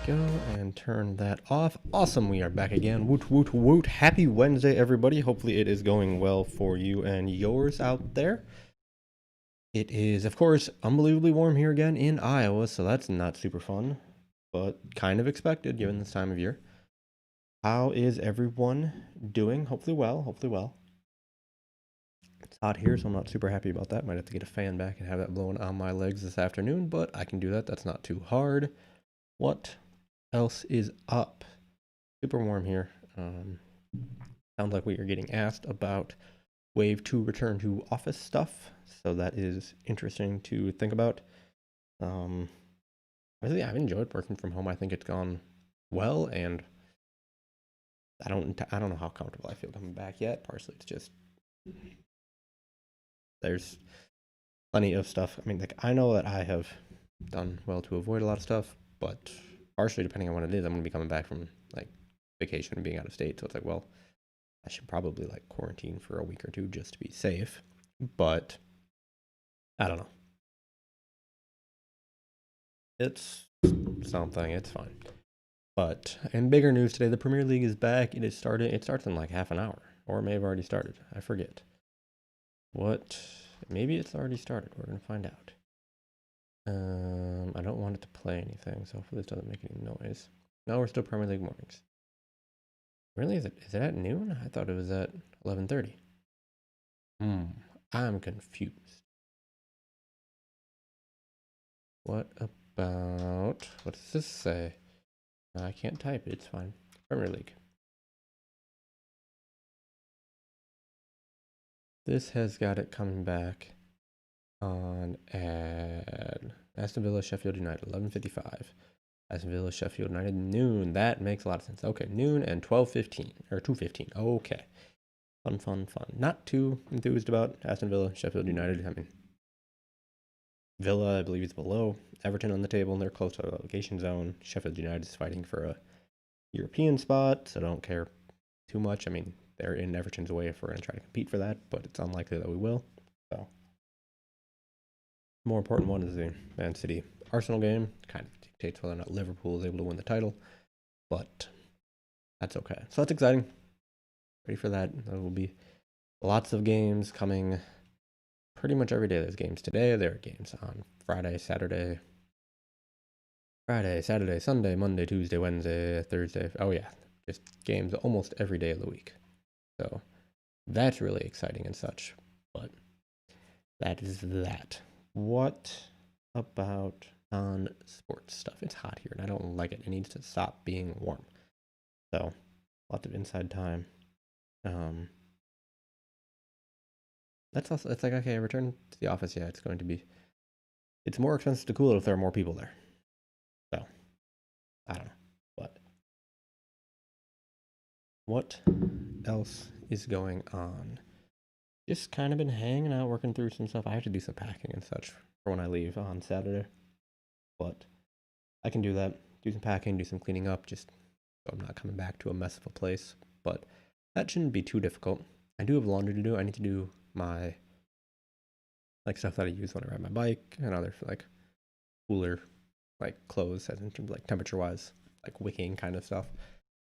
go, and turn that off. Awesome, we are back again. Woot, woot, woot. Happy Wednesday, everybody. Hopefully it is going well for you and yours out there. It is, of course, unbelievably warm here again in Iowa, so that's not super fun, but kind of expected given this time of year. How is everyone doing? Hopefully well, hopefully well. It's hot here, so I'm not super happy about that. Might have to get a fan back and have that blowing on my legs this afternoon, but I can do that. That's not too hard. What else is up? Super warm here. Sounds like we are getting asked about Wave 2 return to office stuff, so that is interesting to think about. Really, I've enjoyed working from home. I think it's gone well, and I don't know how comfortable I feel coming back yet. Partially, it's just there's plenty of stuff. I mean, like, I know that I have done well to avoid a lot of stuff, but partially, depending on what it is, I'm going to be coming back from like vacation and being out of state. So it's like, well, I should probably like quarantine for a week or two just to be safe. But I don't know. It's something. It's fine. But in bigger news today, the Premier League is back. It is started. It starts in like half an hour, or it may have already started. I forget. What? Maybe it's already started. We're gonna find out. I don't want it to play anything, so hopefully this doesn't make any noise. No, we're still Premier League mornings. Really? Is it at noon? I thought it was at 11:30. I'm confused. What about, what does this say? I can't type it, it's fine. Premier League. This has got it coming back on ad. Aston Villa, Sheffield United, 11:55. Aston Villa, Sheffield United, noon. That makes a lot of sense. Okay, noon and 12:15, or 2:15. Okay. Fun. Not too enthused about Aston Villa, Sheffield United. I mean, Villa, I believe, is below Everton on the table, and they're close to the relegation zone. Sheffield United is fighting for a European spot, so don't care too much. I mean, they're in Everton's way if we're going to try to compete for that, but it's unlikely that we will. So, the more important one is the Man City Arsenal game. Kind of dictates whether or not Liverpool is able to win the title, but that's okay. So that's exciting. Ready for that. There will be lots of games coming pretty much every day. There's games today. There are games on Friday, Saturday, Sunday, Monday, Tuesday, Wednesday, Thursday. Oh yeah, just games almost every day of the week. So that's really exciting and such. But that is that. What about on sports stuff? It's hot here and I don't like it. It needs to stop being warm. So lots of inside time. That's also, it's like, okay, return to the office. Yeah, it's more expensive to cool it if there are more people there. So, I don't know. But what else is going on? Just kind of been hanging out, working through some stuff. I have to do some packing and such for when I leave on Saturday. But I can do that. Do some packing, do some cleaning up, just so I'm not coming back to a mess of a place. But that shouldn't be too difficult. I do have laundry to do. I need to do my like stuff that I use when I ride my bike and other like cooler like clothes as in terms of like temperature wise, like wicking kind of stuff,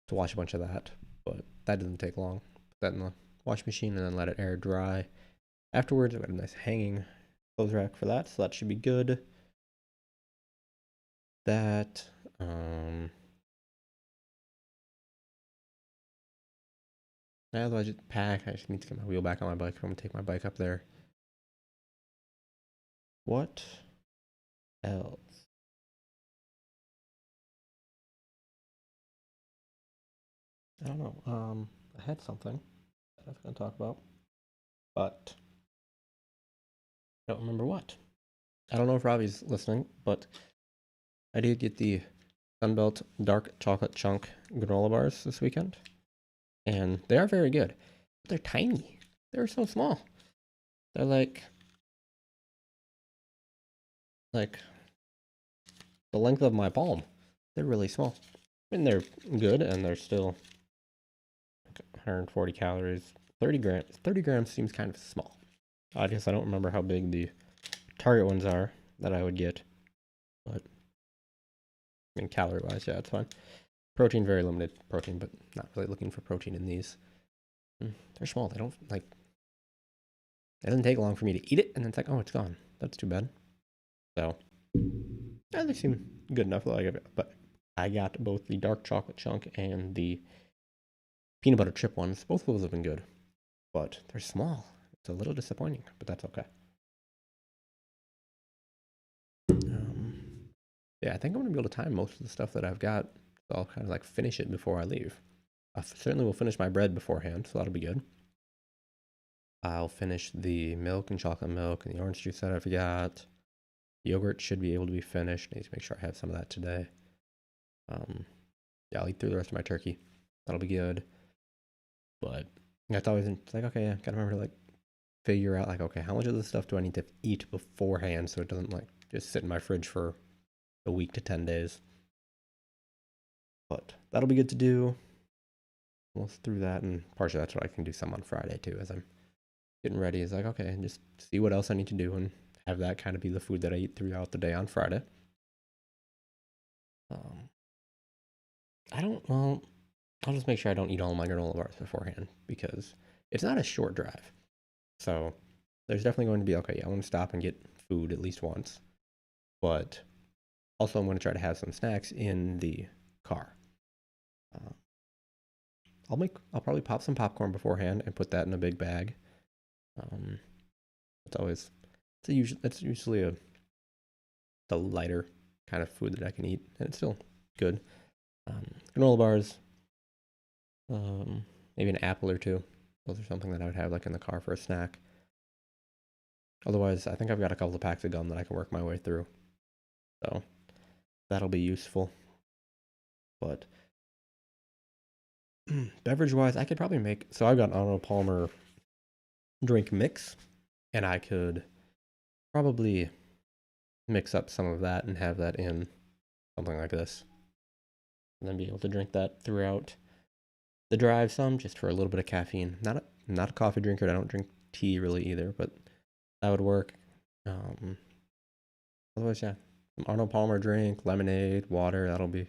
to wash a bunch of that. But that doesn't take long. Put that in the wash machine and then let it air dry. Afterwards, I've got a nice hanging clothes rack for that, so that should be good. That otherwise I just pack. I just need to get my wheel back on my bike. I'm gonna take my bike up there. What else? I don't know. I had something that I was gonna talk about, but I don't remember what. I don't know if Robbie's listening, but I did get the Sunbelt Dark Chocolate Chunk granola bars this weekend, and they are very good. But they're tiny. They're so small. They're like the length of my palm. They're really small. I mean, they're good, and they're still like 140 calories. 30 grams. 30 grams seems kind of small. I guess I don't remember how big the Target ones are that I would get, but I mean, calorie-wise, yeah, it's fine. Protein, very limited protein, but not really looking for protein in these. They're small. They don't, like, it doesn't take long for me to eat it, and then it's like, oh, it's gone. That's too bad. So, yeah, they seem good enough. But I got both the dark chocolate chunk and the peanut butter chip ones. Both of those have been good, but they're small. It's a little disappointing, but that's okay. Yeah, I think I'm gonna be able to time most of the stuff that I've got. So I'll kind of like finish it before I leave. I certainly will finish my bread beforehand, so that'll be good. I'll finish the milk and chocolate milk and the orange juice that I've got. Yogurt should be able to be finished. I need to make sure I have some of that today. Yeah, I'll eat through the rest of my turkey. That'll be good. But that's always, it's like, okay, yeah, gotta remember to like figure out like, okay, how much of this stuff do I need to eat beforehand so it doesn't like just sit in my fridge for a week to 10 days. But that'll be good to do. Almost through that, and partially that's what I can do some on Friday too, as I'm getting ready. Is like, okay, just see what else I need to do and have that kind of be the food that I eat throughout the day on Friday. Well, I'll just make sure I don't eat all my granola bars beforehand because it's not a short drive. So there's definitely going to be, okay, yeah, I want to stop and get food at least once. But also I'm going to try to have some snacks in the car. I'll probably pop some popcorn beforehand and put that in a big bag. It's usually the lighter kind of food that I can eat, and it's still good. Granola bars, maybe an apple or two. Those are something that I would have like in the car for a snack. Otherwise, I think I've got a couple of packs of gum that I can work my way through. So that'll be useful. But beverage-wise, I could probably make, so I've got an Arnold Palmer drink mix, and I could probably mix up some of that and have that in something like this. And then be able to drink that throughout the drive some, just for a little bit of caffeine. Not a coffee drinker. I don't drink tea really either, but that would work. Otherwise, yeah, some Arnold Palmer drink, lemonade, water. That'll be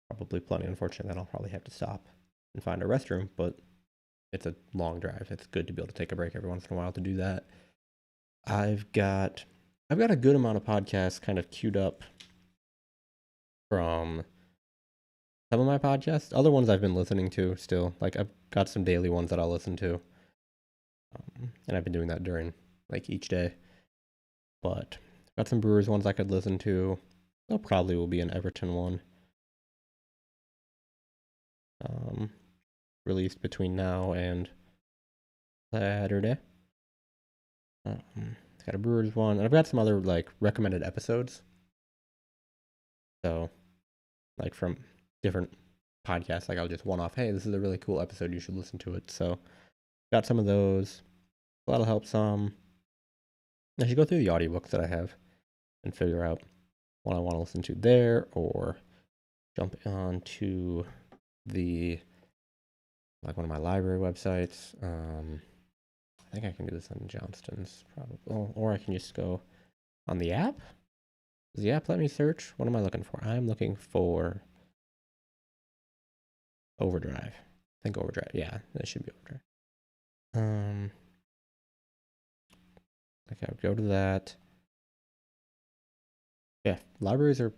probably plenty. Unfortunately, then I'll probably have to stop and find a restroom, but it's a long drive. It's good to be able to take a break every once in a while to do that. I've got a good amount of podcasts kind of queued up from some of my podcasts. Other ones I've been listening to still. Like I've got some daily ones that I'll listen to. And I've been doing that during like each day. But I've got some Brewers ones I could listen to. There probably will be an Everton one. Released between now and Saturday. Got a Brewers one, and I've got some other like recommended episodes. So, like from different podcasts, like I'll just one off. Hey, this is a really cool episode. You should listen to it. So, got some of those. That'll help some. I should go through the audiobooks that I have and figure out what I want to listen to there, or jump on to the like one of my library websites. I think I can do this on Johnston's probably, or I can just go on the app. Does the app let me search? What am I looking for? I'm looking for Overdrive. I think Overdrive. Yeah, that should be Overdrive. Okay, I'll go to that. Yeah, libraries are,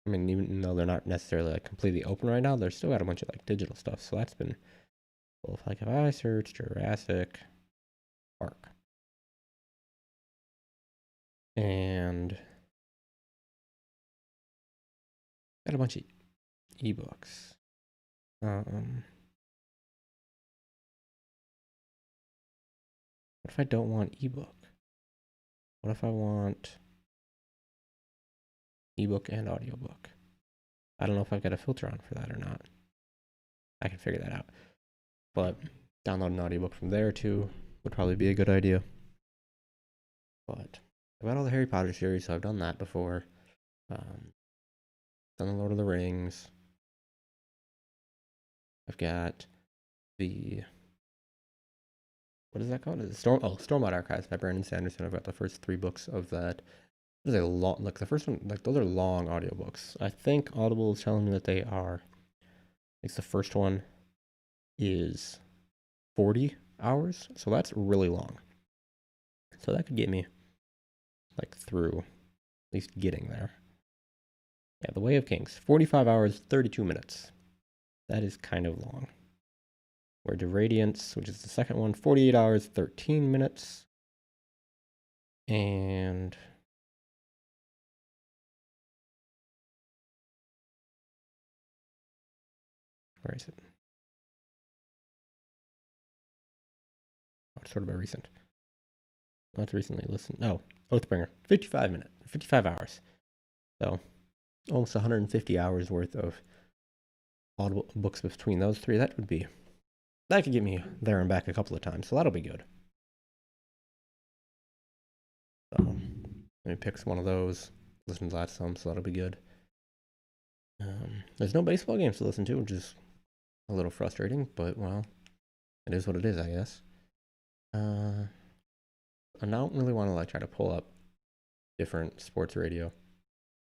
I mean, even though they're not necessarily like completely open right now, they're still got a bunch of like digital stuff. So that's been cool. Like if I search Jurassic Park and got a bunch of ebooks. What if I don't want ebook? What if I want ebook and audiobook? I don't know if I've got a filter on for that or not. I can figure that out. But download an audiobook from there too would probably be a good idea. But I've got all the Harry Potter series, so I've done that before. Done the Lord of the Rings. I've got the, what is that called? Stormlight Archives by Brandon Sanderson. I've got the first 3 books of that. This is a long, like the first one, like those are long audiobooks. I think Audible is telling me that they are, like the first one is 40 hours. So that's really long. So that could get me like through at least getting there. Yeah, The Way of Kings, 45 hours, 32 minutes. That is kind of long. Word to Radiance, which is the second one, 48 hours, 13 minutes. And where is it? Oh, it's sort of a recent. Not recently listened. Oh, Oathbringer, 55 hours. So almost 150 hours worth of audible books between those three. That could get me there and back a couple of times. So that'll be good. So let me pick one of those. Listen to that some, so that'll be good. There's no baseball games to listen to, which is a little frustrating, but well, it is what it is, I guess. I don't really want to like try to pull up different sports radio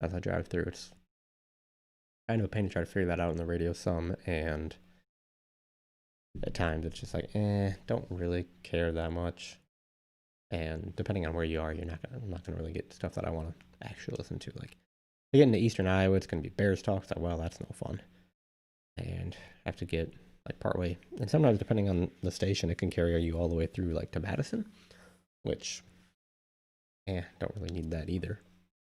as I drive through. It's kind of a pain to try to figure that out in the radio some, and at times it's just like, don't really care that much. And depending on where you are, I'm not gonna really get stuff that I want to actually listen to. Like, to get into Eastern Iowa, it's gonna be Bears talk. So, well, that's no fun. And I have to get like partway, and sometimes depending on the station, it can carry you all the way through like to Madison, which, don't really need that either.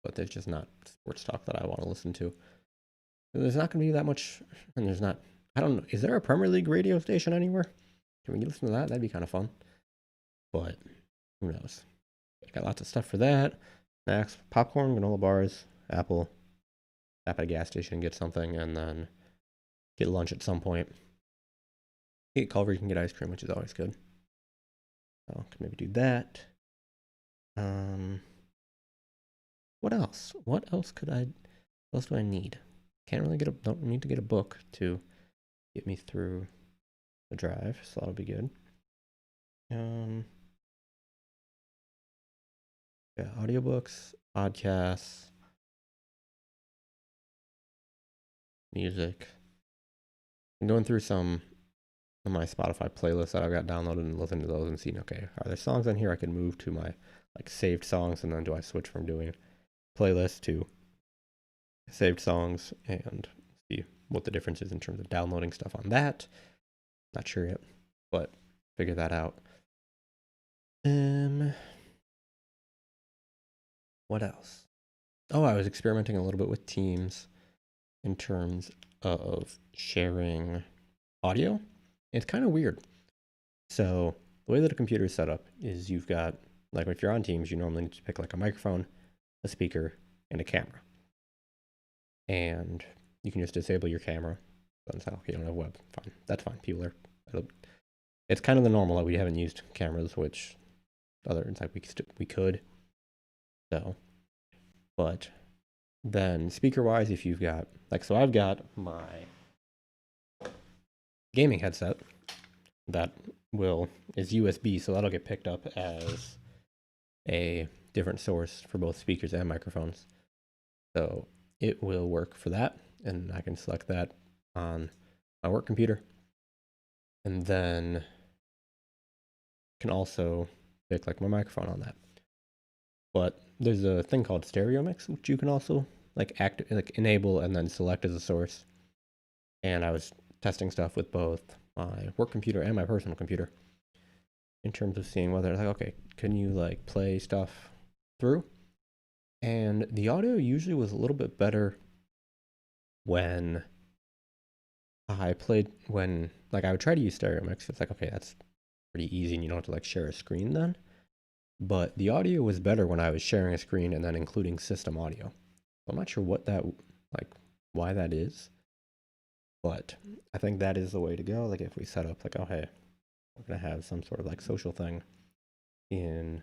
But there's just not sports talk that I want to listen to. There's not going to be that much, and there's not. I don't know. Is there a Premier League radio station anywhere? Can we listen to that? That'd be kind of fun. But who knows? I got lots of stuff for that. Snacks, popcorn, granola bars, Apple. Stop at a gas station and get something, and then get lunch at some point. Get Culver, you can get ice cream, which is always good. So I can maybe do that. What else? What else do I need? Don't need to get a book to get me through the drive, so that'll be good. Yeah, audiobooks, podcasts, music. I'm going through some of my Spotify playlists that I've got downloaded and listening to those and seeing, okay, are there songs on here I can move to my like saved songs, and then do I switch from doing playlist to saved songs and see what the difference is in terms of downloading stuff on that. Not sure yet, but figure that out. What else? Oh, I was experimenting a little bit with Teams in terms of sharing audio. It's kind of weird. So the way that a computer is set up is you've got, like if you're on Teams, you normally need to pick like a microphone, a speaker, and a camera. And you can just disable your camera. Doesn't sound like you don't have web. Fine. That's fine. It's kind of the normal that we haven't used cameras, which it's like we could. So, but then speaker wise, if you've got so I've got my gaming headset that is USB, so that'll get picked up as a different source for both speakers and microphones. So it will work for that, and I can select that on my work computer, and then can also pick like my microphone on that. But there's a thing called stereo mix, which you can also enable and then select as a source. And I was testing stuff with both my work computer and my personal computer in terms of seeing whether okay, can you like play stuff through? And the audio usually was a little bit better when I would try to use stereo mix. It's like, okay, that's pretty easy and you don't have to like share a screen then. But the audio was better when I was sharing a screen and then including system audio. I'm not sure why that is, but I think that is the way to go. Like if we set up like, oh hey, we're gonna have some sort of like social thing in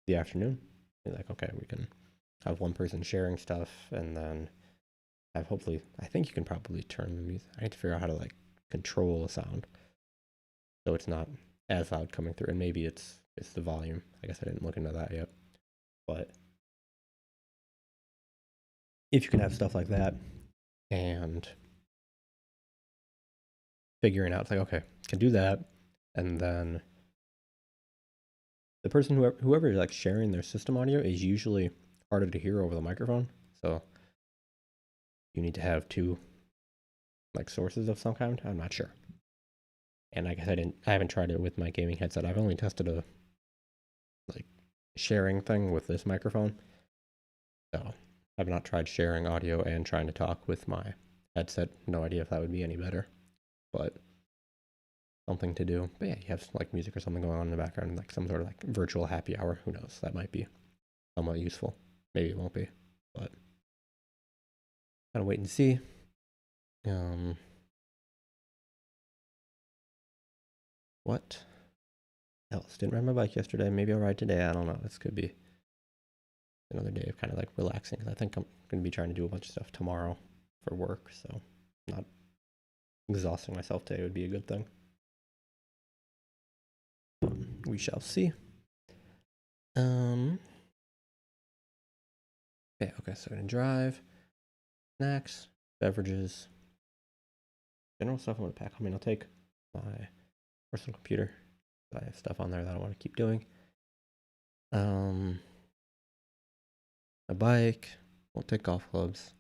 the afternoon. You're like, okay, we can have one person sharing stuff, and then I think you can probably turn the music. I need to figure out how to like control the sound so it's not as loud coming through, and maybe it's the volume. I guess I didn't look into that yet, but if you can have stuff like that and figuring out, it's like, okay, can do that. And then the person, whoever is like sharing their system audio is usually harder to hear over the microphone. So you need to have two like sources of some kind. I'm not sure. And I guess I haven't tried it with my gaming headset. I've only tested a like sharing thing with this microphone. So I've not tried sharing audio and trying to talk with my headset. No idea if that would be any better, but something to do. But yeah, you have like music or something going on in the background, like some sort of like virtual happy hour. Who knows? That might be somewhat useful. Maybe it won't be, but gotta wait and see. What else? Didn't ride my bike yesterday. Maybe I'll ride today. I don't know. This could be another day of kind of like relaxing. I think I'm going to be trying to do a bunch of stuff tomorrow for work, so not exhausting myself today would be a good thing. We shall see. Yeah, okay, so I'm gonna drive, snacks, beverages, general stuff I'm gonna pack. I mean, I'll take my personal computer. I have stuff on there that I want to keep doing. A bike, won't take golf clubs.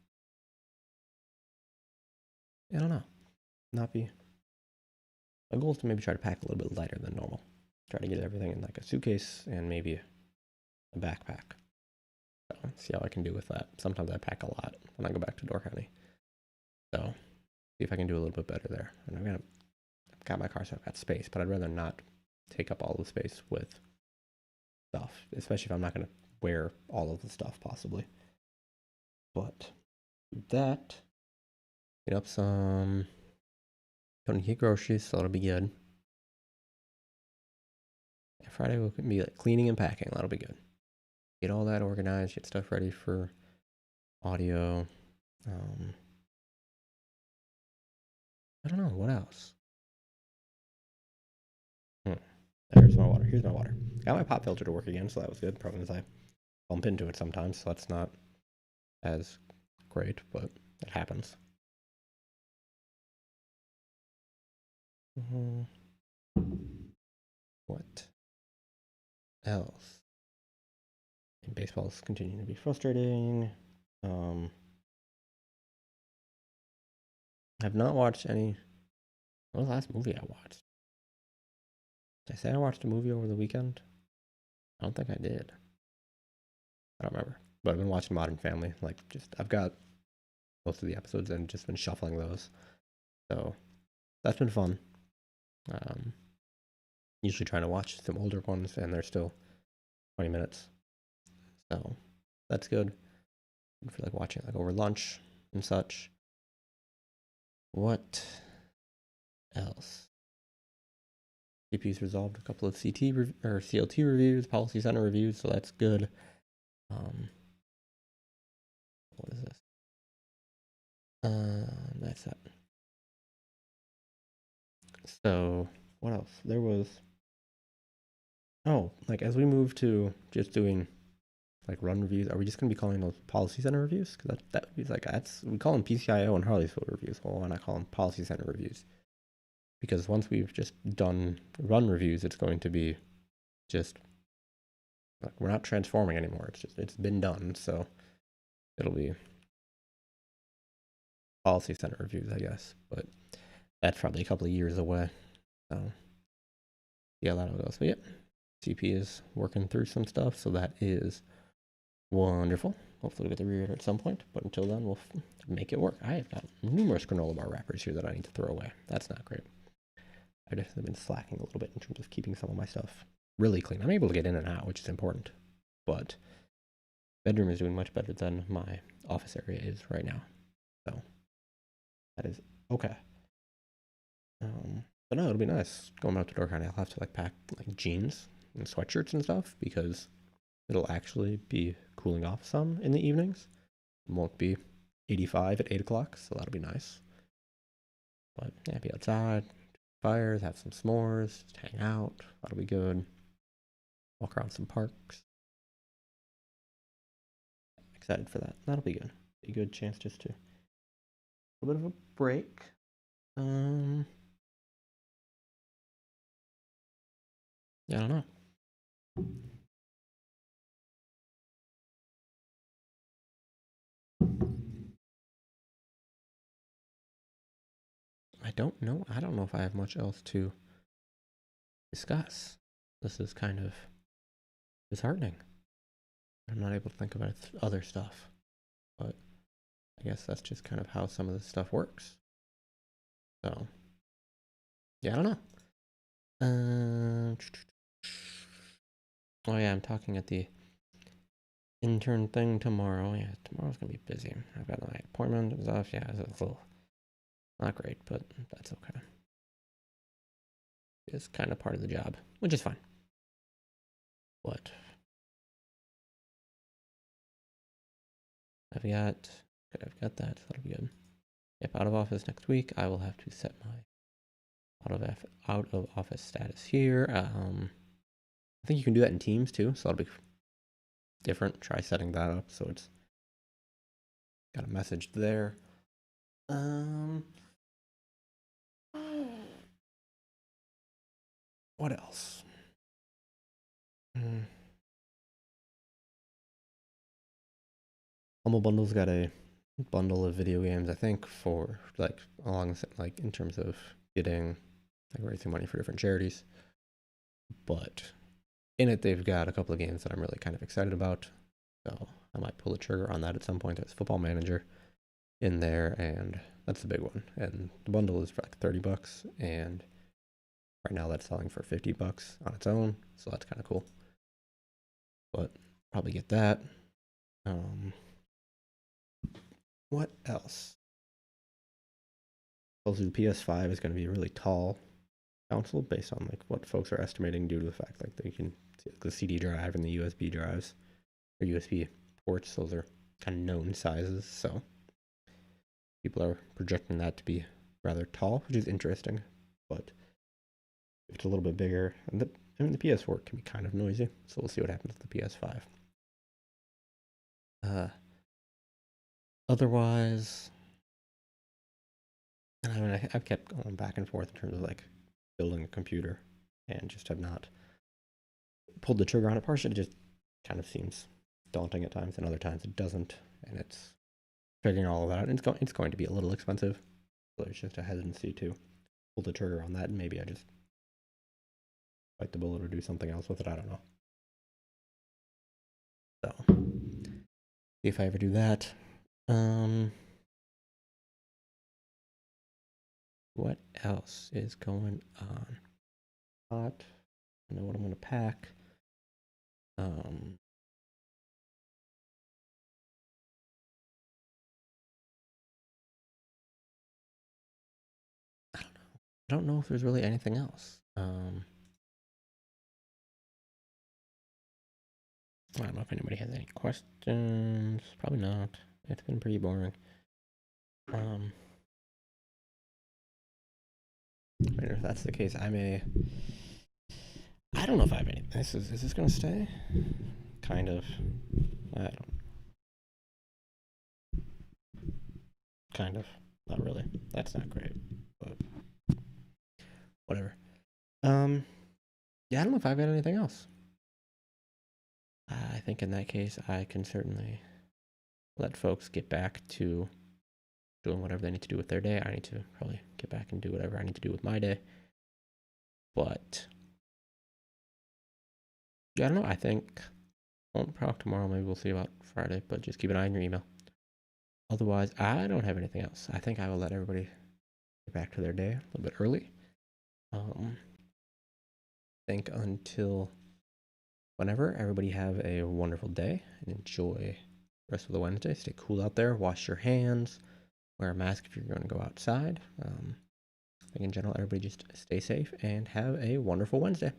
I don't know. Not be. My goal is to maybe try to pack a little bit lighter than normal. Try to get everything in like a suitcase and maybe a backpack. So see how I can do with that. Sometimes I pack a lot when I go back to Door County. So see if I can do a little bit better there. And I've got my car, so I've got space, but I'd rather not take up all the space with stuff, especially if I'm not going to wear all of the stuff possibly. But that, get up some, don't get groceries, so that'll be good. Yeah, Friday will be like cleaning and packing, that'll be good. Get all that organized, get stuff ready for audio. I don't know, what else? There's my water. Here's my water. Got my pop filter to work again, so that was good. Problem is I bump into it sometimes, so that's not as great, but it happens. What else? And baseball's continuing to be frustrating. I've not watched any. What was the last movie I watched? Did I say I watched a movie over the weekend? I don't think I did. I don't remember. But I've been watching Modern Family. Like, just, I've got most of the episodes and just been shuffling those. So, that's been fun. Usually trying to watch some older ones, and they're still 20 minutes. So, that's good. Good for like watching like over lunch and such. What else? CP's resolved a couple of CLT reviews, policy center reviews, so that's good. What is this? That's that. So what else? There was, oh, like as we move to just doing like run reviews, are we just gonna be calling those policy center reviews? Because that would be like, that's, we call them PCIO and Harleysville reviews. Well, why not call them policy center reviews? Because once we've just done run reviews, it's going to be just like, we're not transforming anymore. It's just, it's been done. So it'll be policy center reviews, I guess, but that's probably a couple of years away. So yeah, that'll go. So yeah, CP is working through some stuff, so that is wonderful. Hopefully we'll get the rereader at some point, but until then we'll make it work. I have got numerous granola bar wrappers here that I need to throw away. That's not great. I've definitely been slacking a little bit in terms of keeping some of my stuff really clean. I'm able to get in and out, which is important, but bedroom is doing much better than my office area is right now. So that is okay. But no, it'll be nice going out to Door County. I'll have to like pack like jeans and sweatshirts and stuff because it'll actually be cooling off some in the evenings. It won't be 85 at 8 o'clock, so that'll be nice. But yeah, be outside, fires, have some s'mores, just hang out. That'll be good. Walk around some parks. Excited for that. That'll be good. be a good chance just to a little bit of a break. Yeah, I don't know. I don't know. I don't know if I have much else to discuss. This is kind of disheartening. I'm not able to think about other stuff, but I guess that's just kind of how some of this stuff works. So, yeah, I don't know. Oh yeah, I'm talking at the intern thing tomorrow. Yeah, tomorrow's gonna be busy. I've got my appointment and stuff. Yeah, it's a little not great, but that's okay. It's kind of part of the job, which is fine. But I've got that. So that'll be good. Yep, out of office next week. I will have to set my out of office status here. I think you can do that in Teams too, so that'll be different. Try setting that up so it's got a message there. What else? Humble Bundle's got a bundle of video games, I think, for like along like in terms of getting like raising money for different charities. But in it, they've got a couple of games that I'm really kind of excited about. So I might pull the trigger on that at some point. There's Football Manager in there, and that's the big one. And the bundle is for like $30, and right now that's selling for $50 on its own, so that's kind of cool. But probably get that. What else? Also, the PS5 is going to be a really tall console based on like what folks are estimating due to the fact like they can the CD drive and the USB drives or USB ports. Those are kind of known sizes, so people are projecting that to be rather tall, which is interesting. But if it's a little bit bigger, and the PS4 can be kind of noisy, so we'll see what happens with the PS5. Otherwise, I mean, I've kept going back and forth in terms of like building a computer, and just have not pulled the trigger on it. Partially, it just kind of seems daunting at times, and other times it doesn't, and it's figuring all of that out. And it's going to be a little expensive, so there's just a hesitancy to pull the trigger on that, and maybe I just bite the bullet or do something else with it. I don't know. So, see if I ever do that. What else is going on? Hot. I know what I'm gonna pack. I don't know if there's really anything else. I don't know if anybody has any questions. Probably not. It's been pretty boring. If that's the case, I don't know if I have any. Is this gonna stay? Kind of. I don't. Kind of. Not really. That's not great. But whatever. Yeah, I don't know if I've got anything else. I think in that case, I can certainly let folks get back to doing whatever they need to do with their day. I need to probably get back and do whatever I need to do with my day. But yeah, I don't know. I think won't talk tomorrow. Maybe we'll see about Friday, but just keep an eye on your email. Otherwise, I don't have anything else. I think I will let everybody get back to their day a little bit early. I think until whenever, everybody have a wonderful day and enjoy the rest of the Wednesday. Stay cool out there. Wash your hands. Wear a mask if you're going to go outside. I think in general, everybody just stay safe and have a wonderful Wednesday.